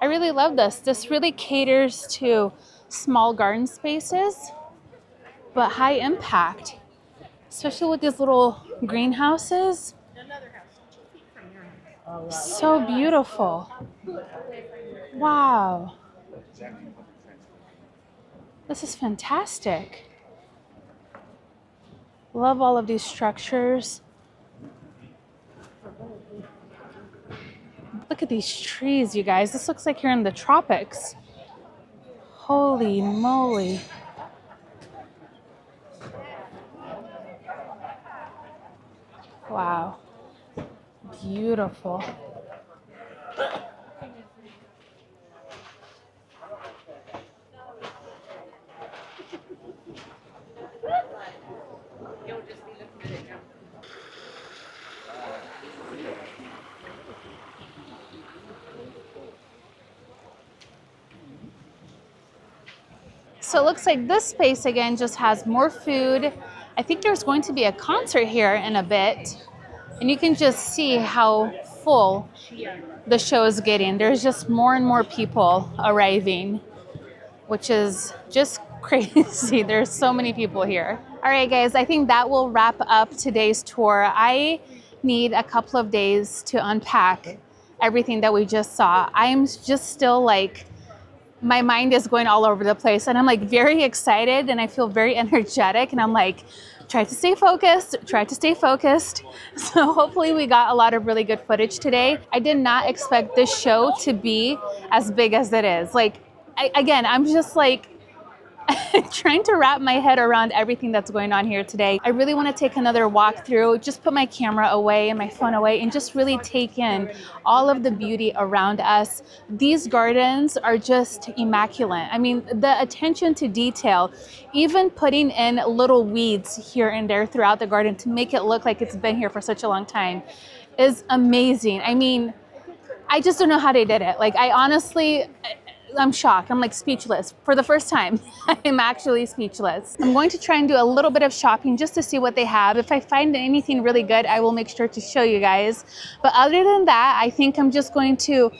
I really love this. This really caters to small garden spaces, but high impact, especially with these little greenhouses. So beautiful. Wow. This is fantastic. Love all of these structures. Look at these trees, you guys. This looks like you're in the tropics. Holy moly. Wow. Beautiful. So it looks like this space again just has more food. I think there's going to be a concert here in a bit. And you can just see how full the show is getting. There's just more and more people arriving, which is just crazy. There's so many people here. All right, guys, I think that will wrap up today's tour. I need a couple of days to unpack everything that we just saw. I'm just still like my mind is going all over the place, and I'm like very excited and I feel very energetic, and I'm like, try to stay focused, try to stay focused. So hopefully we got a lot of really good footage today. I did not expect this show to be as big as it is. Like, again, I'm just like, trying to wrap my head around everything that's going on here today. I really want to take another walk through, just put my camera away and my phone away and just really take in all of the beauty around us. These gardens are just immaculate. I mean, the attention to detail, even putting in little weeds here and there throughout the garden to make it look like it's been here for such a long time is amazing. I mean, I just don't know how they did it. Like, I'm shocked. I'm like speechless. For the first time, I'm actually speechless. I'm going to try and do a little bit of shopping just to see what they have. If I find anything really good, I will make sure to show you guys. But other than that, I think I'm just going to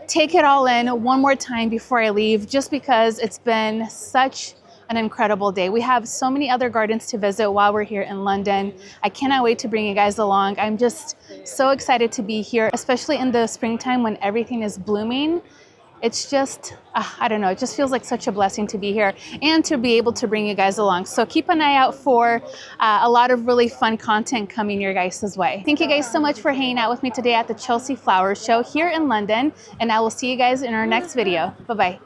take it all in one more time before I leave, just because it's been such an incredible day. We have so many other gardens to visit while we're here in London. I cannot wait to bring you guys along. I'm just so excited to be here, especially in the springtime when everything is blooming. It's just, I don't know, it just feels like such a blessing to be here and to be able to bring you guys along. So keep an eye out for a lot of really fun content coming your guys' way. Thank you guys so much for hanging out with me today at the Chelsea Flower Show here in London, and I will see you guys in our next video. Bye-bye.